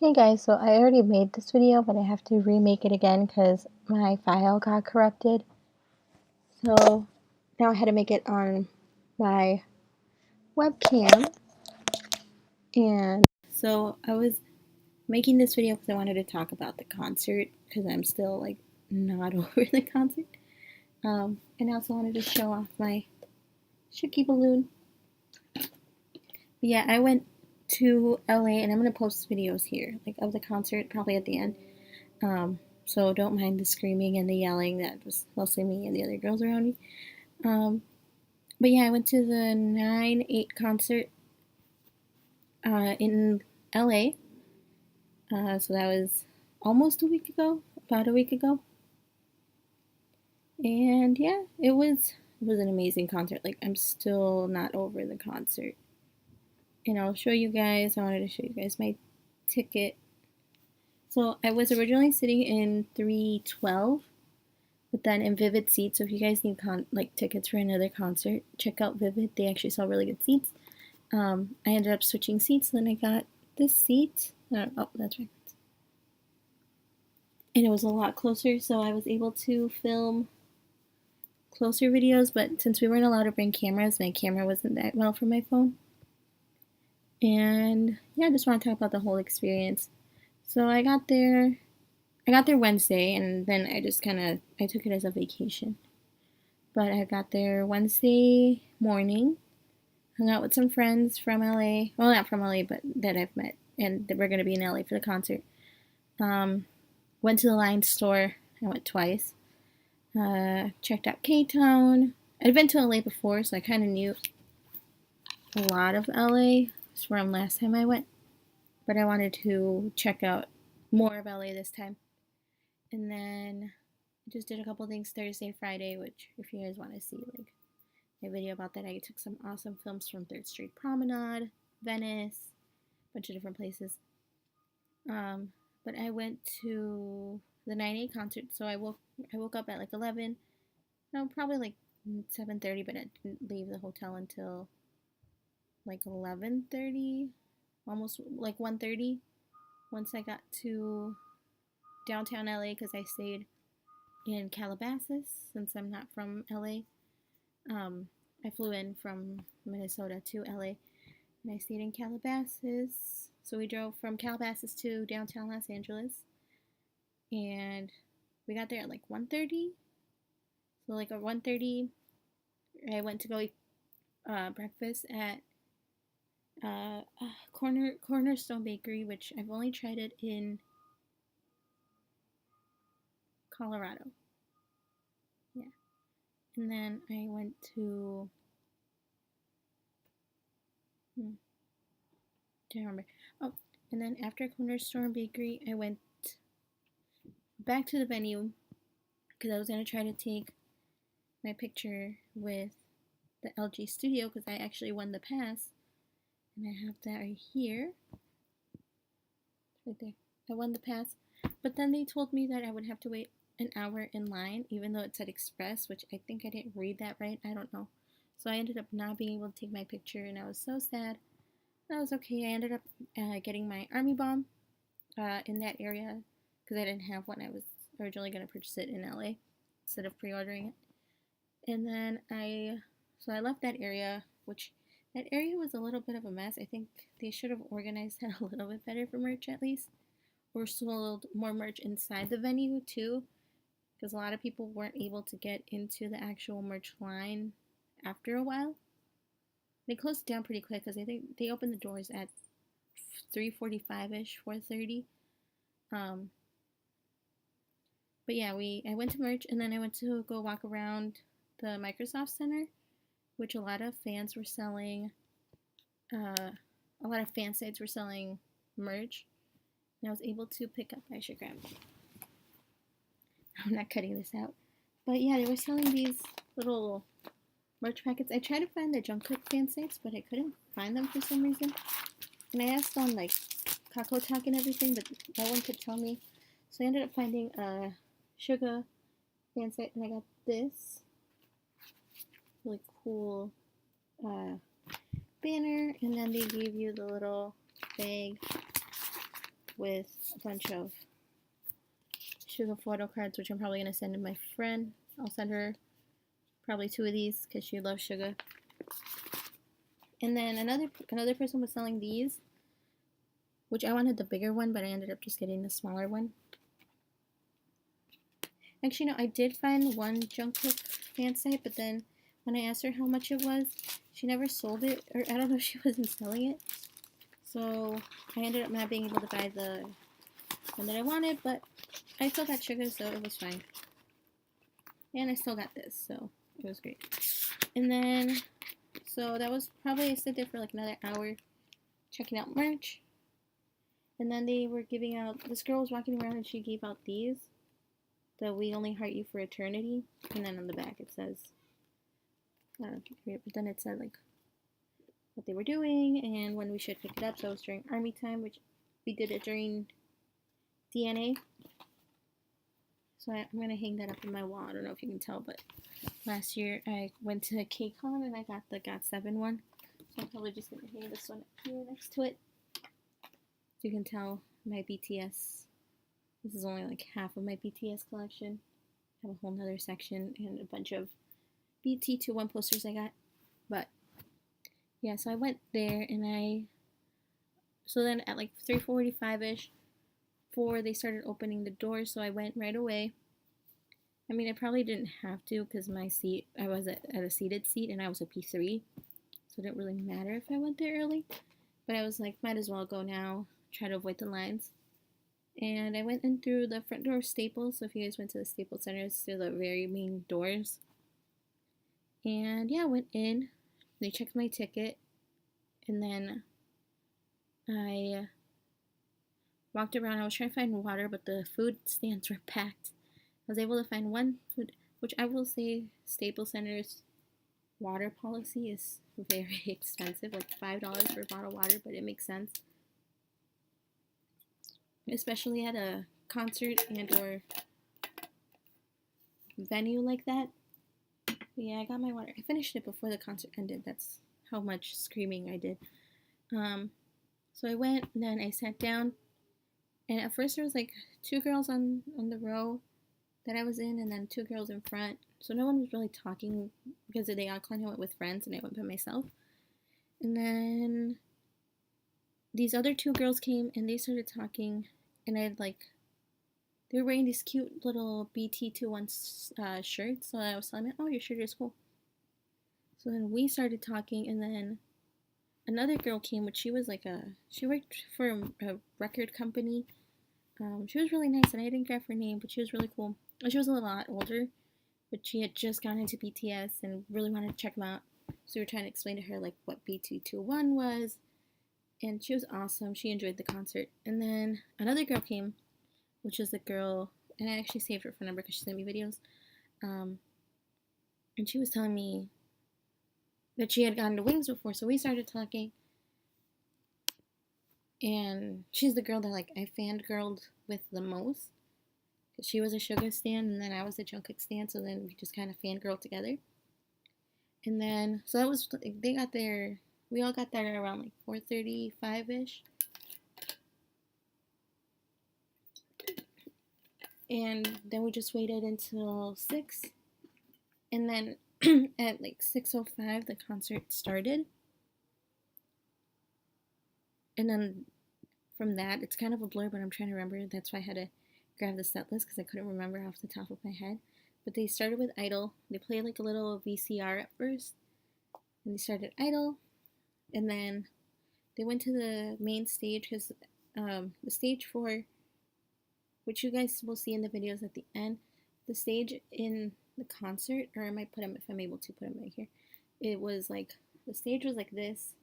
Hey guys, so I already made this video, but I have to remake it again because my file got corrupted. So now I had to make it on my webcam. And so I was making this video because I wanted to talk about the concert because I'm still like not over the concert. And I also wanted to show off my Shooky balloon. But yeah, I went to LA and I'm going to post videos here like of the concert probably at the end. So don't mind the screaming and the yelling. That was mostly me and the other girls around me. But yeah, I went to the 9/8 concert in LA. So that was almost a week ago, about a week ago. And yeah, it was an amazing concert. Like I'm still not over the concert. And I'll show you guys. I wanted to show you guys my ticket. So I was originally sitting in 312. But then in Vivid seats, so if you guys need tickets for another concert, check out Vivid. They actually sell really good seats. I ended up switching seats, then I got this seat. Oh, that's right. And it was a lot closer, so I was able to film closer videos. But since we weren't allowed to bring cameras, my camera wasn't that well for my phone. And yeah, I just want to talk about the whole experience. So I got there Wednesday, and then I took it as a vacation. But I got there Wednesday morning, hung out with some friends from LA. Well, not from LA, but that I've met, and that we're going to be in LA for the concert. Went to the Line store. I went twice. Checked out K-Town. I'd been to LA before, so I kind of knew a lot of LA from last time I went. But I wanted to check out more of LA this time. And then I just did a couple things Thursday, Friday, which if you guys want to see like a video about that, I took some awesome films from 3rd Street Promenade, Venice, a bunch of different places. But I went to the 9/8 concert, so I woke up at like 11. No, probably like 7:30, but I didn't leave the hotel until like 11:30, almost like 1:30. Once I got to downtown LA, because I stayed in Calabasas since I'm not from LA. I flew in from Minnesota to LA, and I stayed in Calabasas. So we drove from Calabasas to downtown Los Angeles, and we got there at like 1:30. So like at 1:30, I went to go eat breakfast at Cornerstone Bakery, which I've only tried it in Colorado. Yeah, and then I went to can't remember. Oh, and then after Cornerstone Bakery, I went back to the venue because I was gonna try to take my picture with the LG Studio because I actually won the pass, and I have that right here, right there. I won the pass, but then they told me that I would have to wait an hour in line, even though it said express, which I think I didn't read that right. I don't know. So I ended up not being able to take my picture, and I was so sad. That was okay. I ended up getting my Army Bomb in that area because I didn't have one. I was originally going to purchase it in LA instead of pre-ordering it. And then I left that area, which that area was a little bit of a mess. I think they should have organized that a little bit better for merch at least, or sold more merch inside the venue too, because a lot of people weren't able to get into the actual merch line after a while. They closed it down pretty quick because I think they opened the doors at 3:45ish, 4:30. But yeah, I went to merch, and then I went to go walk around the Microsoft Center, which a lot of fans were selling. A lot of fan sites were selling merch, and I was able to pick up. I should grab it. I'm not cutting this out, but yeah, they were selling these little merch packets. I tried to find the Jungkook fan sites, but I couldn't find them for some reason. And I asked on like Kakao Talk and everything, but no one could tell me. So I ended up finding a Suga fan site, and I got this really cool banner, and then they gave you the little bag with a bunch of sugar photo cards, which I'm probably going to send to my friend. I'll send her probably 2 of these because she loves sugar. And then another person was selling these, which I wanted the bigger one, but I ended up just getting the smaller one. Actually, no, I did find one Jungkook fan site, but then when I asked her how much it was, she never sold it, or I don't know if she wasn't selling it. So I ended up not being able to buy the one that I wanted, but I still got sugar, so it was fine. And I still got this, so it was great. And then, so that was probably, I stood there for like another hour checking out merch. And then they were giving out, this girl was walking around and she gave out these, the "We Only Heart You for Eternity." And then on the back it says, I don't know if you can read it, but then it said like what they were doing and when we should pick it up. So it was during army time, which we did it during DNA. So I'm going to hang that up on my wall. I don't know if you can tell, but last year I went to KCON and I got the GOT7 one. So I'm probably just going to hang this one up here next to it. So you can tell my BTS, this is only like half of my BTS collection. I have a whole nother section and a bunch of BT21 posters I got. But yeah, so I went there and so then at like 3:45ish, they started opening the doors, so I went right away. I mean, I probably didn't have to because my seat, I was at a seated seat and I was a P3, so it didn't really matter if I went there early. But I was like, might as well go now, try to avoid the lines. And I went in through the front door of Staples, so if you guys went to the Staples Center, it's through the very main doors. And yeah, I went in, they checked my ticket, and then I walked around. I was trying to find water, but the food stands were packed. I was able to find one food, which I will say Staples Center's water policy is very expensive, like $5 for a bottle of water, but it makes sense. Especially at a concert and or venue like that. But yeah, I got my water. I finished it before the concert ended. That's how much screaming I did. So I went, and then I sat down, and at first there was like 2 girls on the row that I was in, and then 2 girls in front. So no one was really talking because they all kind of went with friends, and I went by myself. And then these other 2 girls came, and they started talking, and I had like, they were wearing these cute little BT21 shirts. So I was telling them, oh, your shirt is cool. So then we started talking, and then another girl came, which she was like she worked for a record company. She was really nice, and I didn't grab her name, but she was really cool. She was a lot older, but she had just gotten into BTS and really wanted to check them out. So we were trying to explain to her like what BT21 was, and she was awesome. She enjoyed the concert. And then another girl came, which was the girl, and I actually saved her phone number because she sent me videos. And she was telling me that she had gone to Wings before, so we started talking. And she's the girl that like I fangirled with the most, because she was a Sugar stan, and then I was a Jungkook stan, so then we just kind of fangirled together. And then, so that was, we all got there around like 4:35ish. And then we just waited until 6. And then at like 6:05, the concert started. And then from that, it's kind of a blur, but I'm trying to remember. That's why I had to grab the set list because I couldn't remember off the top of my head. But they started with Idol. They played like a little VCR at first. And they started Idol. And then they went to the main stage because the stage for, which you guys will see in the videos at the end, the stage in the concert, or I might put them if I'm able to put them right here. It was like, the stage was like this,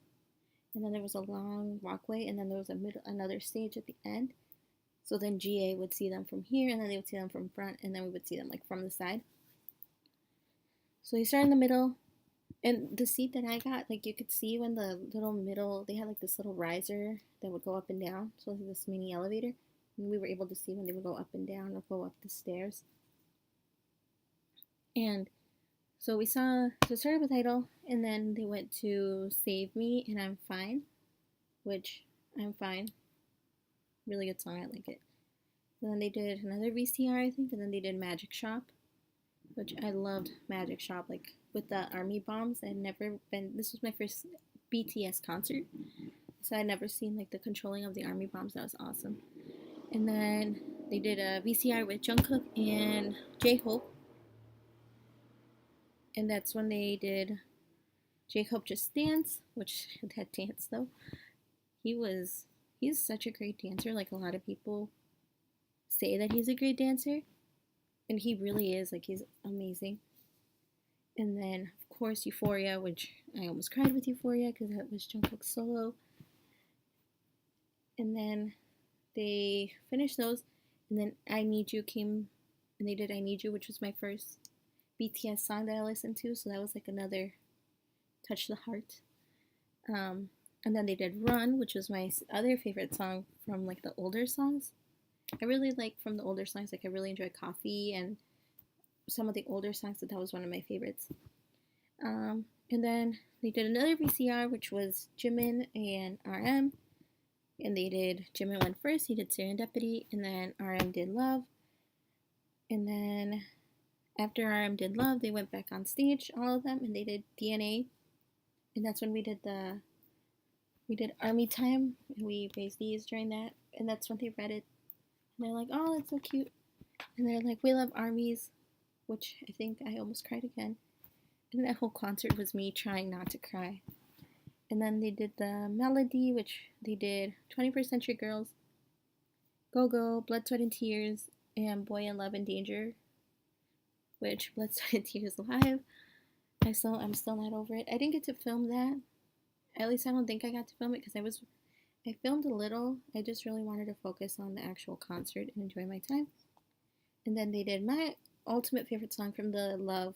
and then there was a long walkway, and then there was another stage at the end. So then GA would see them from here, and then they would see them from front, and then we would see them like from the side. So they started in the middle, and the seat that I got, like you could see when the little middle, they had like this little riser that would go up and down, so like this mini elevator, and we were able to see when they would go up and down or go up the stairs. And so it started with Idol, and then they went to Save Me and I'm Fine, which I'm fine. Really good song. I like it. And then they did another VCR, I think, and then they did Magic Shop, which I loved Magic Shop, like with the army bombs. I'd never been, this was my first BTS concert, so I'd never seen like the controlling of the army bombs. That was awesome. And then they did a VCR with Jungkook and J-Hope, and that's when they did J-Hope Just Dance, which that dance though, he was, he's such a great dancer. Like a lot of people say that he's a great dancer, and he really is. Like he's amazing. And then of course Euphoria, which I almost cried with Euphoria because that was Jungkook's solo. And then they finished those, and then I Need You came, and they did I Need You, which was my first BTS song that I listened to, so that was like another touch the heart. And then they did Run, which was my other favorite song from like the older songs. I really like from the older songs, like I really enjoy Coffee and some of the older songs, that was one of my favorites. And then they did another VCR, which was Jimin and RM. And they did, Jimin went first, he did Serendipity, and then RM did Love. And then after RM did Love, they went back on stage, all of them, and they did DNA. And that's when we did Army Time, and we raised these during that. And that's when they read it. And they're like, oh, that's so cute. And they're like, we love armies, which I think I almost cried again. And that whole concert was me trying not to cry. And then they did the Melody, which they did 21st Century Girls, Go Go, Blood, Sweat, and Tears, and Boy in Love and Danger, which Blood, Sweat, and Tears live. I'm still not over it. I didn't get to film that. At least I don't think I got to film it because I filmed a little. I just really wanted to focus on the actual concert and enjoy my time. And then they did my ultimate favorite song from the Love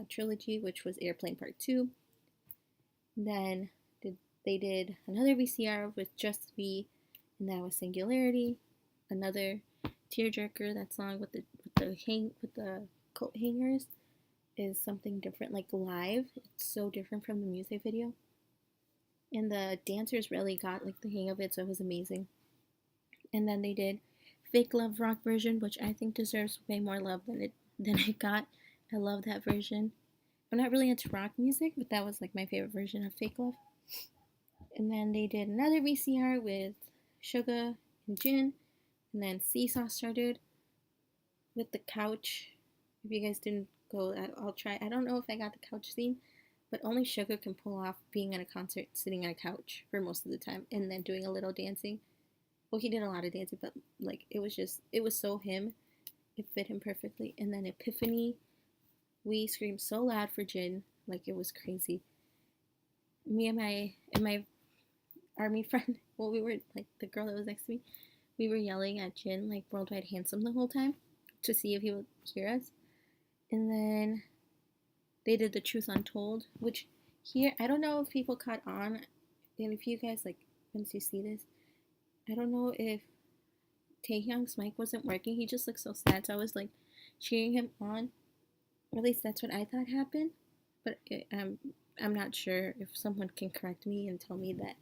trilogy, which was Airplane Part 2. Then they did another VCR with Just Be, and that was Singularity. Another tearjerker. That song with the coat hangers is something different. Like live, it's so different from the music video. And the dancers really got like the hang of it, so it was amazing. And then they did Fake Love rock version, which I think deserves way more love than it got. I love that version. I'm not really into rock music, but that was like my favorite version of Fake Love. And then they did another VCR with Suga and Jin, and then Seesaw started with the couch. If you guys didn't go, I'll try. I don't know if I got the couch scene, but only Suga can pull off being at a concert sitting on a couch for most of the time and then doing a little dancing. Well, he did a lot of dancing, but like it was so him. It fit him perfectly. And then Epiphany, we screamed so loud for Jin, like it was crazy. Me and my army friend, well, we were like the girl that was next to me, we were yelling at Jin like Worldwide Handsome the whole time to see if he would hear us. And then they did The Truth Untold, which here I don't know if people caught on, and if you guys like once you see this, I don't know if Taehyung's mic wasn't working. He just looked so sad, so I was like cheering him on. Or at least that's what I thought happened. But I'm not sure if someone can correct me and tell me that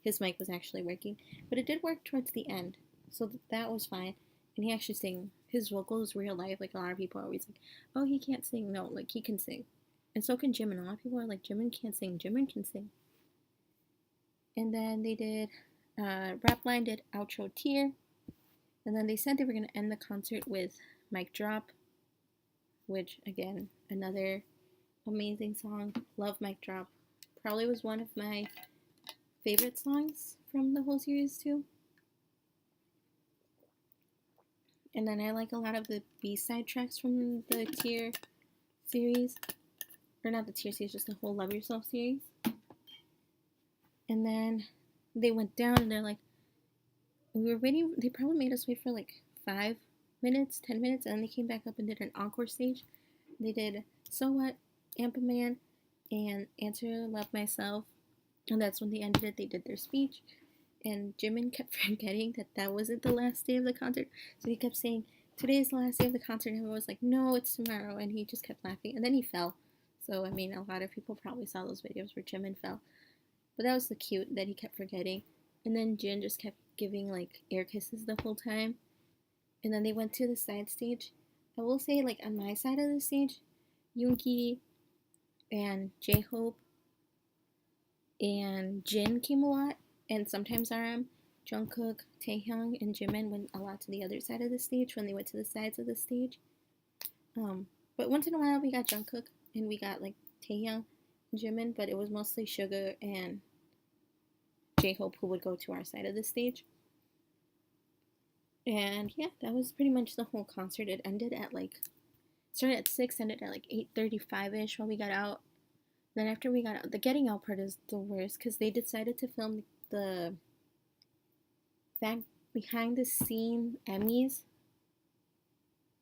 his mic was actually working. But it did work towards the end, so that was fine. And he actually sang. His vocals real life. Like a lot of people are always like, oh, he can't sing. No, like he can sing. And so can Jimin. A lot of people are like, Jimin can't sing. Jimin can sing. And then they did, Rapline did Outro Tear. And then they said they were going to end the concert with Mic Drop, which, again, another amazing song. Love Mic Drop. Probably was one of my favorite songs from the whole series, too. And then I like a lot of the B-side tracks from the Tear series. Or not the Tear series, just the whole Love Yourself series. And then they went down and they're like, we were waiting. They probably made us wait for like 5 minutes, 10 minutes, and then they came back up and did an encore stage. They did So What, Ampa Man, and Answer Love Myself. And that's when they ended it. They did their speech. And Jimin kept forgetting that that wasn't the last day of the concert. So he kept saying, today's the last day of the concert. And everyone was like, no, it's tomorrow. And he just kept laughing. And then he fell. So, I mean, a lot of people probably saw those videos where Jimin fell. But that was the cute that he kept forgetting. And then Jin just kept giving like air kisses the whole time. And then they went to the side stage. I will say, like, on my side of the stage, Yoongi and J-Hope and Jin came a lot, and sometimes RM. Jungkook, Taehyung, and Jimin went a lot to the other side of the stage when they went to the sides of the stage. But once in a while we got Jungkook and we got like Taehyung and Jimin, but it was mostly Sugar and J-Hope who would go to our side of the stage. And yeah, that was pretty much the whole concert. It ended at like, started at 6, ended at like 8:35ish when we got out. Then after we got out, the getting out part is the worst because they decided to film the back behind the scene Emmys.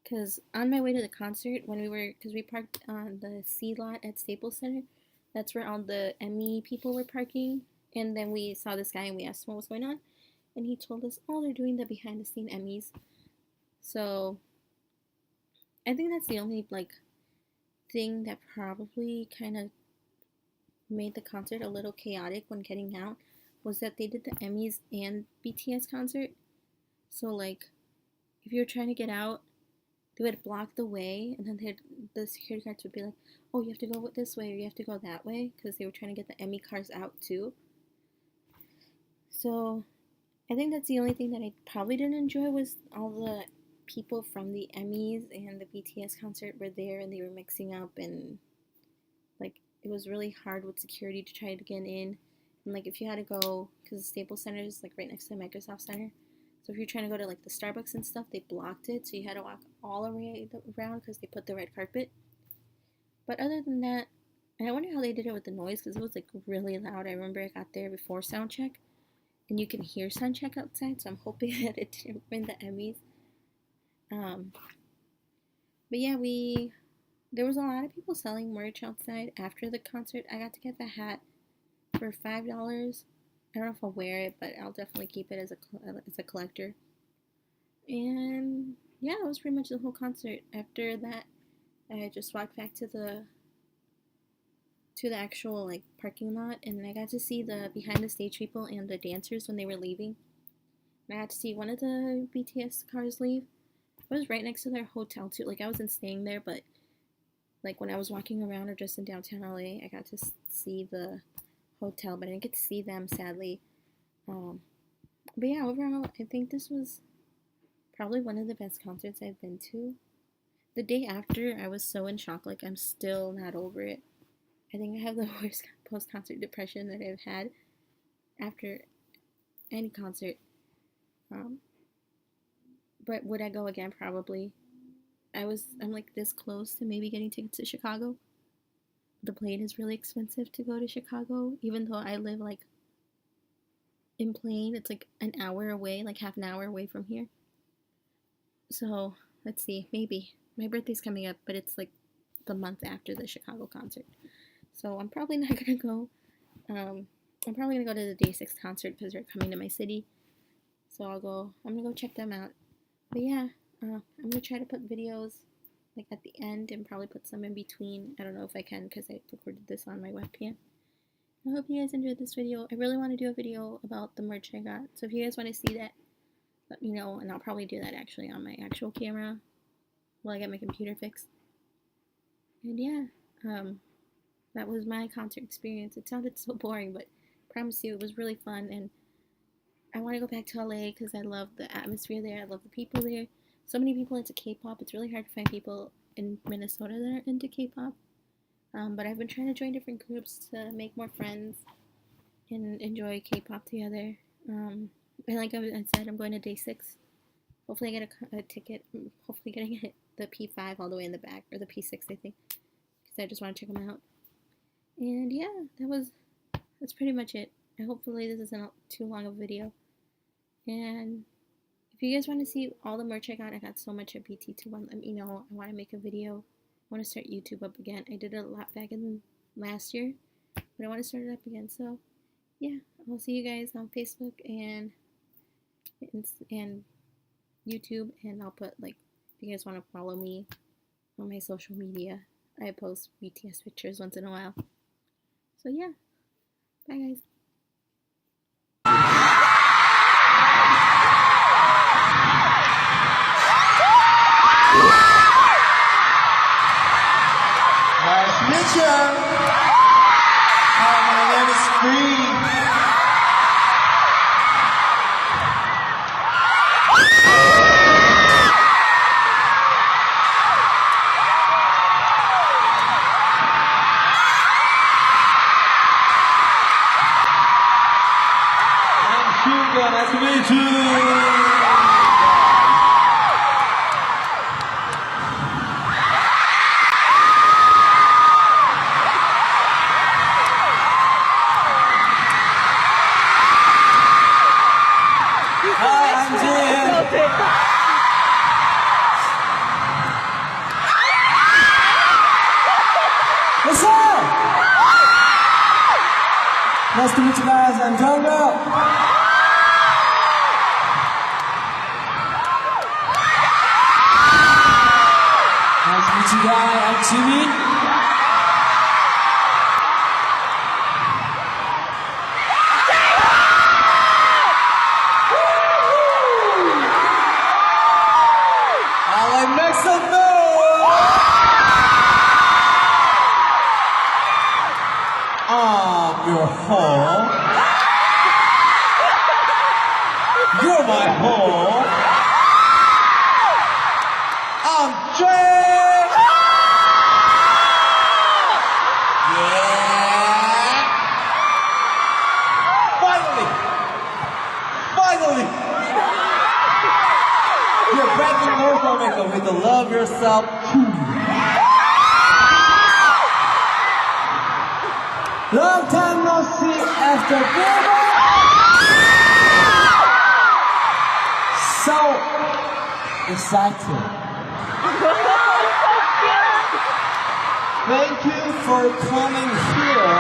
Because on my way to the concert, because we parked on the C lot at Staples Center, that's where all the Emmy people were parking. And then we saw this guy and we asked him what was going on. And he told us, oh, they're doing the behind the scene Emmys. So I think that's the only like thing that probably kind of made the concert a little chaotic when getting out, was that they did the Emmys and BTS concert. So like if you were trying to get out, they would block the way, and then the security guards would be like, oh, you have to go this way or you have to go that way, because they were trying to get the Emmy cars out too. So I think that's the only thing that I probably didn't enjoy, was all the people from the Emmys and the BTS concert were there and they were mixing up, and like it was really hard with security to try to get in. And like if you had to go, because the Staples Center is like right next to the Microsoft Center, so if you're trying to go to like the Starbucks and stuff, they blocked it, so you had to walk all around because they put the red carpet. But other than that, and I wonder how they did it with the noise, because it was like really loud. I remember I got there before sound check, and you can hear sound check outside, so I'm hoping that it didn't win the Emmys. But yeah, there was a lot of people selling merch outside after the concert. I got to get the hat for $5. I don't know if I'll wear it, but I'll definitely keep it as a collector. And yeah, that was pretty much the whole concert. After that, I just walked back to the actual like parking lot, and I got to see the behind the stage people and the dancers when they were leaving. And I got to see one of the BTS cars leave. It was right next to their hotel too. Like I wasn't staying there, but like when I was walking around or just in downtown LA, I got to see the hotel, but I didn't get to see them, sadly. But yeah, overall, I think this was probably one of the best concerts I've been to. The day after, I was so in shock, like I'm still not over it. I think I have the worst post-concert depression that I've had after any concert. But would I go again? Probably. I'm like this close to maybe getting tickets to Chicago. The plane is really expensive to go to Chicago, even though I live like in Plain. It's like an hour away, like half an hour away from here. So let's see, maybe my birthday's coming up, but it's like the month after the Chicago concert, so I'm probably not gonna go. I'm probably gonna go to the Day 6 concert because they're coming to my city, so I'm gonna go check them out. But yeah, I'm gonna try to put videos like at the end and probably put some in between. I don't know if I can because I recorded this on my webcam. I hope you guys enjoyed this video. I really want to do a video about the merch I got, so if you guys want to see that, let me know, and I'll probably do that actually on my actual camera while I get my computer fixed. And yeah, that was my concert experience. It sounded so boring, but I promise you it was really fun, and I want to go back to LA because I love the atmosphere there. I love the people there. So many people into K-pop. It's really hard to find people in Minnesota that are into K-pop. But I've been trying to join different groups to make more friends and enjoy K-pop together. And like I said, I'm going to Day 6. Hopefully I get a ticket. Hopefully getting the P5 all the way in the back, or the P6 I think, because I just want to check them out. And yeah, that's pretty much it. Hopefully this isn't too long of a video. And if you guys want to see all the merch I got so much at BT2, let me know. I want to make a video. I want to start YouTube up again. I did it a lot back in last year, but I want to start it up again. So yeah, I'll see you guys on Facebook and YouTube, and I'll put like, if you guys want to follow me on my social media, I post BTS pictures once in a while. So yeah, bye guys. Nice to meet you. Hi, my name is Free. I'm Suga. Nice to meet you. Hi, I'm Jin. What's up? Nice to meet you guys. I'm Jongo. Nice to meet you guys. I'm Jimmy. I'll make some noise. I'm your home. You're my home. I'm Jay. Yeah. Finally. You're back in North America with the Love Yourself 2. Long time no see after dinner. So excited. Thank you for coming here.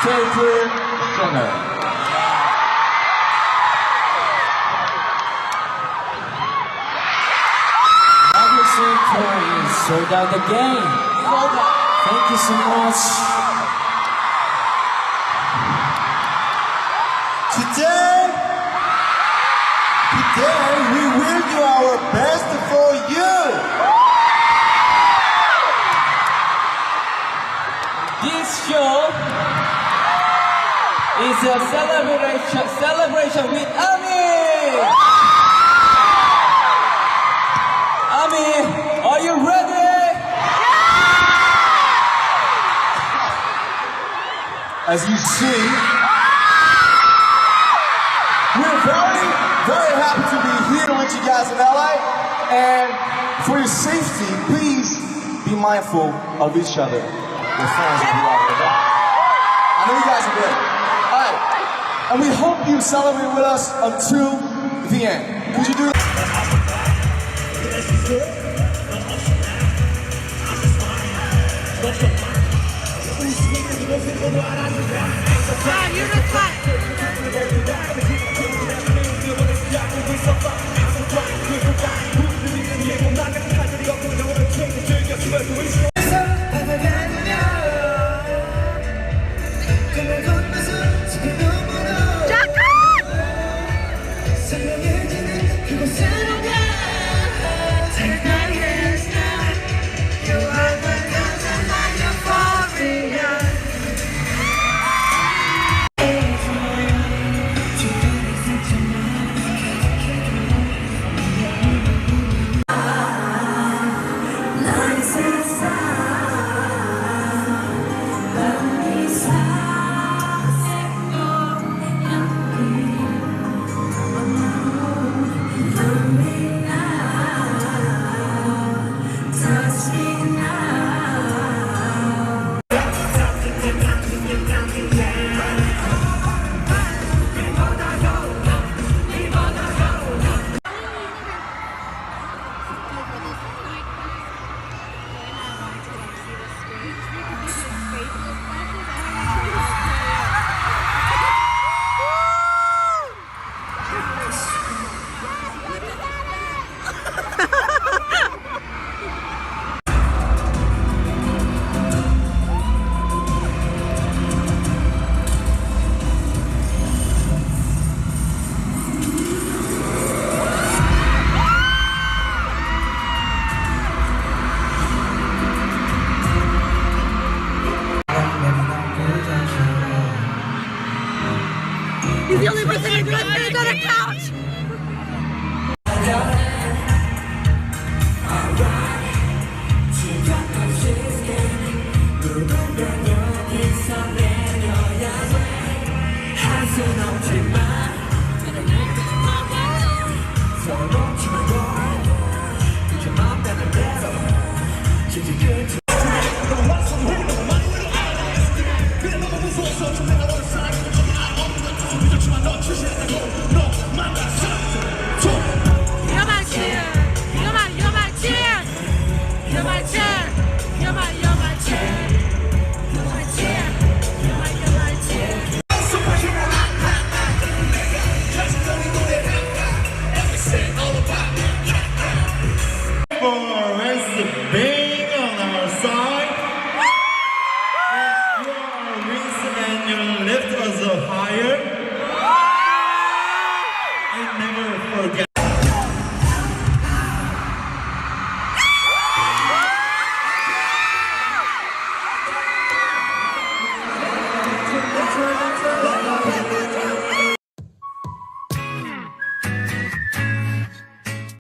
Stay tuned, singer. Sold out the game. Thank you so much. Today we will do our best for you. This show is a celebration with Ami. Ami, are you ready? As you see, we're very happy to be here with you guys in LA. And for your safety, please be mindful of each other. Your fans will be out there. I know you guys are good. All right. And we hope you celebrate with us until the end. Could you do that? You're the top. Take lift us up higher.